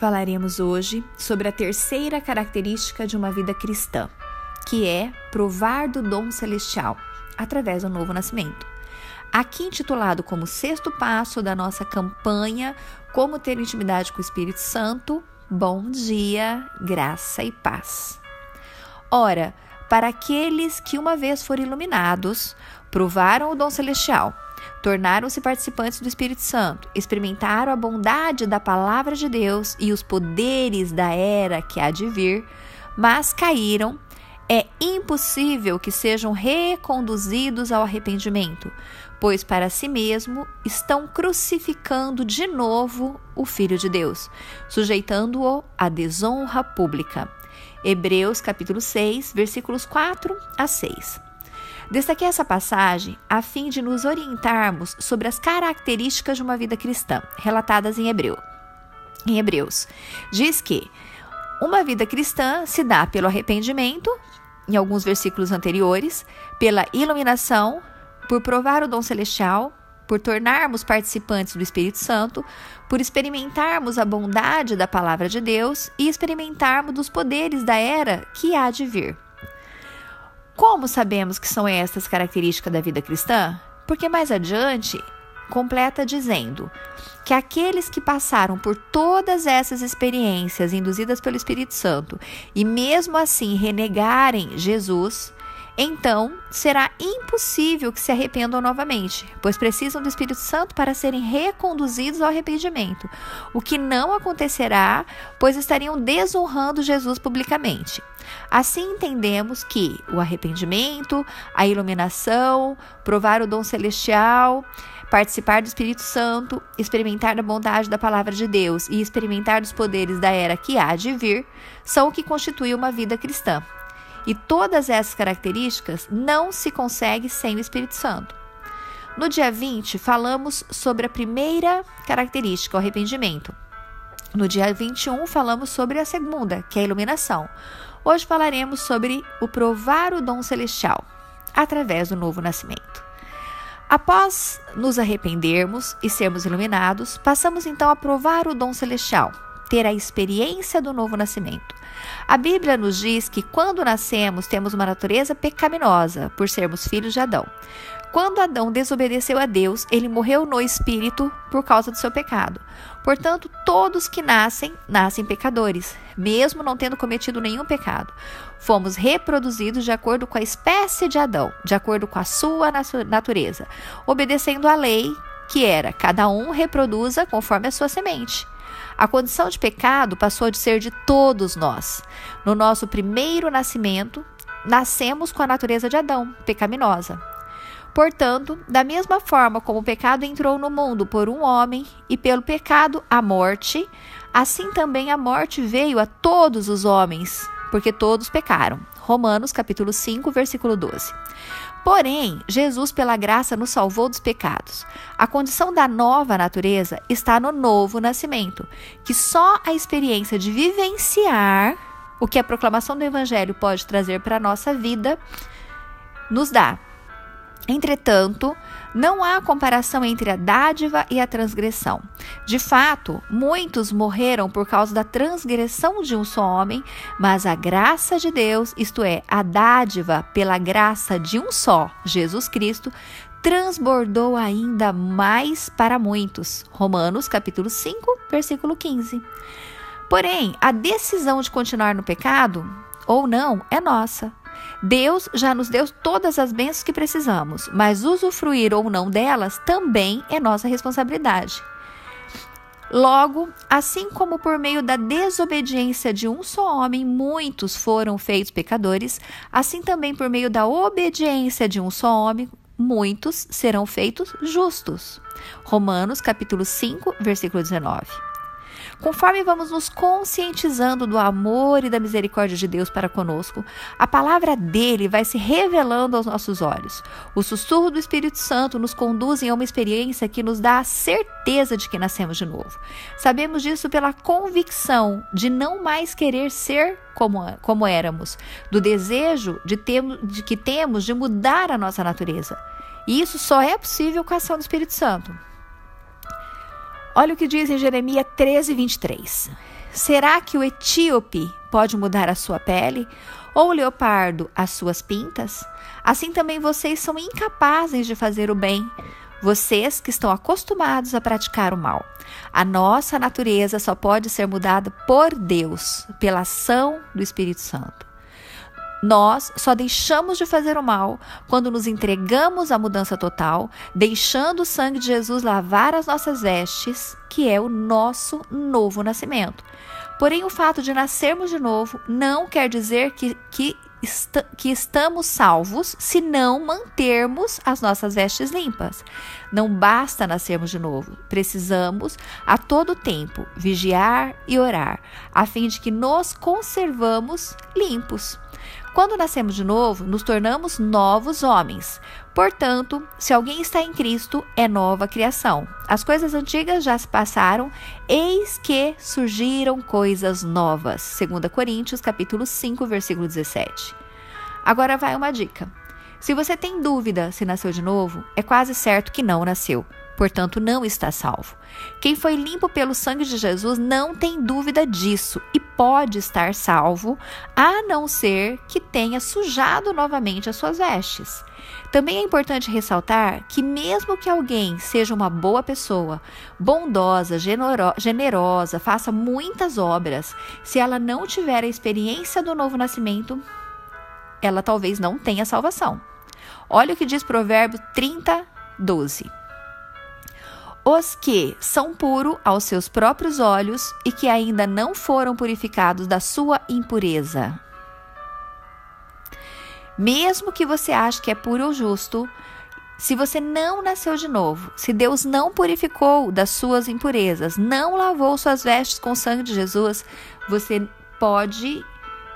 Falaremos hoje sobre a terceira característica de uma vida cristã, que é provar do dom celestial, através do novo nascimento. Aqui intitulado como sexto passo da nossa campanha Como ter intimidade com o Espírito Santo, bom dia, graça e paz. Ora, para aqueles que uma vez foram iluminados, provaram o dom celestial, tornaram-se participantes do Espírito Santo, experimentaram a bondade da palavra de Deus e os poderes da era que há de vir, mas caíram, é impossível que sejam reconduzidos ao arrependimento, pois para si mesmo estão crucificando de novo o Filho de Deus, sujeitando-o à desonra pública. Hebreus capítulo 6, versículos 4 a 6. Destaquei essa passagem a fim de nos orientarmos sobre as características de uma vida cristã, relatadas em Hebreus. Diz que uma vida cristã se dá pelo arrependimento, em alguns versículos anteriores, pela iluminação, por provar o dom celestial, por tornarmos participantes do Espírito Santo, por experimentarmos a bondade da palavra de Deus e experimentarmos dos poderes da era que há de vir. Como sabemos que são estas características da vida cristã? Porque mais adiante completa dizendo que aqueles que passaram por todas essas experiências induzidas pelo Espírito Santo e mesmo assim renegarem Jesus, então será impossível que se arrependam novamente, pois precisam do Espírito Santo para serem reconduzidos ao arrependimento, o que não acontecerá, pois estariam desonrando Jesus publicamente. Assim entendemos que o arrependimento, a iluminação, provar o dom celestial, participar do Espírito Santo, experimentar a bondade da palavra de Deus e experimentar dos poderes da era que há de vir, são o que constitui uma vida cristã. E todas essas características não se conseguem sem o Espírito Santo. No dia 20, falamos sobre a primeira característica, o arrependimento. No dia 21, falamos sobre a segunda, que é a iluminação. Hoje falaremos sobre o provar o dom celestial, através do novo nascimento. Após nos arrependermos e sermos iluminados, passamos então a provar o dom celestial, ter a experiência do novo nascimento. A Bíblia nos diz que quando nascemos temos uma natureza pecaminosa, por sermos filhos de Adão. Quando Adão desobedeceu a Deus, ele morreu no espírito por causa do seu pecado. Portanto, todos que nascem pecadores, mesmo não tendo cometido nenhum pecado. Fomos reproduzidos de acordo com a espécie de Adão, de acordo com a sua natureza, obedecendo à lei que era: cada um reproduza conforme a sua semente. A condição de pecado passou de ser de todos nós. No nosso primeiro nascimento, nascemos com a natureza de Adão, pecaminosa. Portanto, da mesma forma como o pecado entrou no mundo por um homem e pelo pecado a morte, assim também a morte veio a todos os homens, porque todos pecaram. Romanos capítulo 5, versículo 12. Porém, Jesus, pela graça, nos salvou dos pecados. A condição da nova natureza está no novo nascimento, que só a experiência de vivenciar o que a proclamação do Evangelho pode trazer para a nossa vida nos dá. Entretanto, não há comparação entre a dádiva e a transgressão. De fato, muitos morreram por causa da transgressão de um só homem, mas a graça de Deus, isto é, a dádiva pela graça de um só, Jesus Cristo, transbordou ainda mais para muitos. Romanos capítulo 5, versículo 15. Porém, a decisão de continuar no pecado ou não é nossa. Deus já nos deu todas as bênçãos que precisamos, mas usufruir ou não delas também é nossa responsabilidade. Logo, assim como por meio da desobediência de um só homem muitos foram feitos pecadores, assim também por meio da obediência de um só homem muitos serão feitos justos. Romanos capítulo 5, versículo 19. Conforme vamos nos conscientizando do amor e da misericórdia de Deus para conosco, a palavra dele vai se revelando aos nossos olhos. O sussurro do Espírito Santo nos conduz a uma experiência que nos dá a certeza de que nascemos de novo. Sabemos disso pela convicção de não mais querer ser como éramos, do desejo que temos de mudar a nossa natureza. E isso só é possível com a ação do Espírito Santo. Olha o que diz em Jeremias 13, 23. será que o etíope pode mudar a sua pele? Ou o leopardo as suas pintas? Assim também vocês são incapazes de fazer o bem, vocês que estão acostumados a praticar o mal. A nossa natureza só pode ser mudada por Deus, pela ação do Espírito Santo. Nós só deixamos de fazer o mal quando nos entregamos à mudança total, deixando o sangue de Jesus lavar as nossas vestes, que é o nosso novo nascimento. Porém, o fato de nascermos de novo não quer dizer que estamos salvos se não mantermos as nossas vestes limpas. Não basta nascermos de novo. Precisamos, a todo tempo, vigiar e orar, a fim de que nos conservamos limpos. Quando nascemos de novo, nos tornamos novos homens. Portanto, se alguém está em Cristo, é nova criação. As coisas antigas já se passaram, eis que surgiram coisas novas. 2 Coríntios, capítulo 5, versículo 17. Agora vai uma dica. Se você tem dúvida se nasceu de novo, é quase certo que não nasceu. Portanto, não está salvo. Quem foi limpo pelo sangue de Jesus não tem dúvida disso e pode estar salvo, a não ser que tenha sujado novamente as suas vestes. Também é importante ressaltar que mesmo que alguém seja uma boa pessoa, bondosa, generosa, faça muitas obras, se ela não tiver a experiência do novo nascimento, ela talvez não tenha salvação. Olha o que diz Provérbios 30, 12. Os que são puros aos seus próprios olhos e que ainda não foram purificados da sua impureza. Mesmo que você ache que é puro ou justo, se você não nasceu de novo, se Deus não purificou das suas impurezas, não lavou suas vestes com o sangue de Jesus, você pode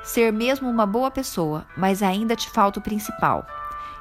ser mesmo uma boa pessoa, mas ainda te falta o principal,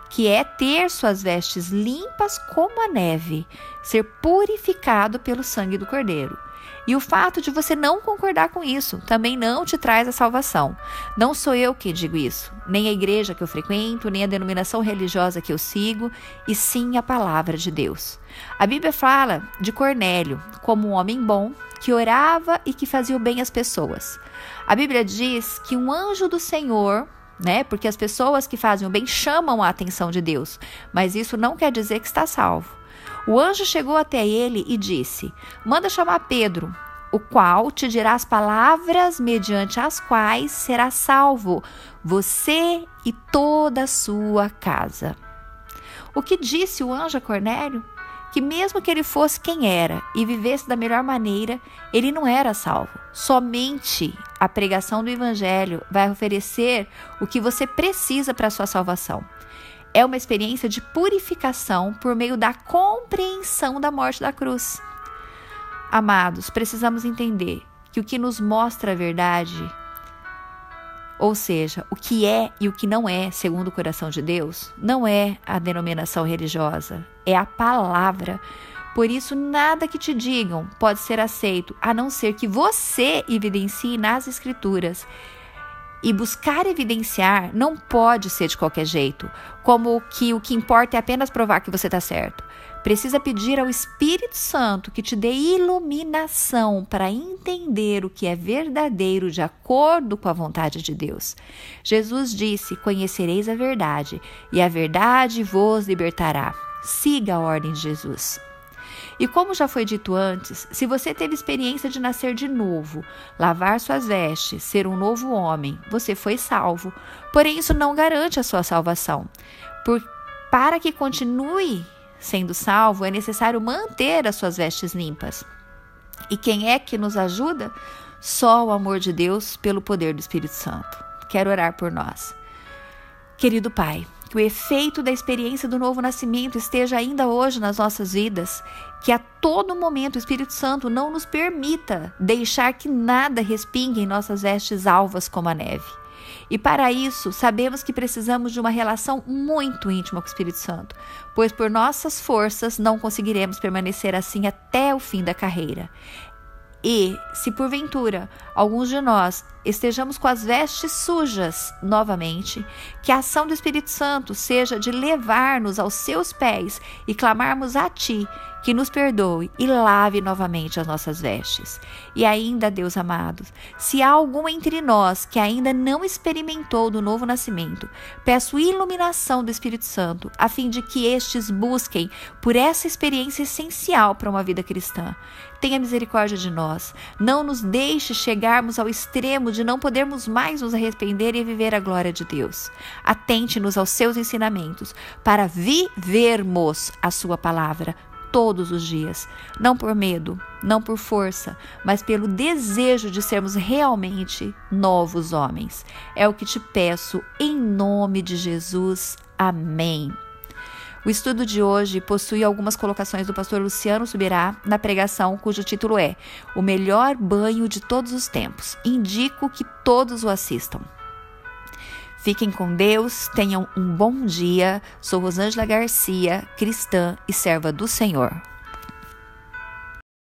que é ter suas vestes limpas como a neve, ser purificado pelo sangue do Cordeiro. E o fato de você não concordar com isso também não te traz a salvação. Não sou eu que digo isso, nem a igreja que eu frequento, nem a denominação religiosa que eu sigo, e sim a palavra de Deus. A Bíblia fala de Cornélio como um homem bom, que orava e que fazia o bem às pessoas. A Bíblia diz que um anjo do Senhor, porque as pessoas que fazem o bem chamam a atenção de Deus, mas isso não quer dizer que está salvo. O anjo chegou até ele e disse: manda chamar Pedro, o qual te dirá as palavras mediante as quais será salvo, você e toda a sua casa. O que disse o anjo a Cornélio? Que mesmo que ele fosse quem era e vivesse da melhor maneira, ele não era salvo. Somente a pregação do Evangelho vai oferecer o que você precisa para a sua salvação. É uma experiência de purificação por meio da compreensão da morte da cruz. Amados, precisamos entender que o que nos mostra a verdade, ou seja, o que é e o que não é segundo o coração de Deus, não é a denominação religiosa, é a palavra. Por isso, nada que te digam pode ser aceito, a não ser que você evidencie nas Escrituras. E buscar evidenciar não pode ser de qualquer jeito, como que o que importa é apenas provar que você está certo. Precisa pedir ao Espírito Santo que te dê iluminação para entender o que é verdadeiro de acordo com a vontade de Deus. Jesus disse: conhecereis a verdade, e a verdade vos libertará. Siga a ordem de Jesus. E como já foi dito antes, se você teve experiência de nascer de novo, lavar suas vestes, ser um novo homem, você foi salvo. Porém, isso não garante a sua salvação. Para que continue sendo salvo, é necessário manter as suas vestes limpas. E quem é que nos ajuda? Só o amor de Deus pelo poder do Espírito Santo. Quero orar por nós. Querido Pai, que o efeito da experiência do novo nascimento esteja ainda hoje nas nossas vidas, que a todo momento o Espírito Santo não nos permita deixar que nada respingue em nossas vestes alvas como a neve. E para isso, sabemos que precisamos de uma relação muito íntima com o Espírito Santo, pois por nossas forças não conseguiremos permanecer assim até o fim da carreira. E, se porventura alguns de nós estejamos com as vestes sujas novamente, que a ação do Espírito Santo seja de levar-nos aos seus pés e clamarmos a Ti, que nos perdoe e lave novamente as nossas vestes. E ainda, Deus amado, se há algum entre nós que ainda não experimentou do novo nascimento, peço iluminação do Espírito Santo, a fim de que estes busquem por essa experiência essencial para uma vida cristã. Tenha misericórdia de nós. Não nos deixe chegarmos ao extremo de não podermos mais nos arrepender e viver a glória de Deus. Atente-nos aos seus ensinamentos para vivermos a sua palavra todos os dias. Não por medo, não por força, mas pelo desejo de sermos realmente novos homens. É o que te peço em nome de Jesus. Amém. O estudo de hoje possui algumas colocações do pastor Luciano Subirá na pregação cujo título é O Melhor Banho de Todos os Tempos. Indico que todos o assistam. Fiquem com Deus, tenham um bom dia. Sou Rosângela Garcia, cristã e serva do Senhor.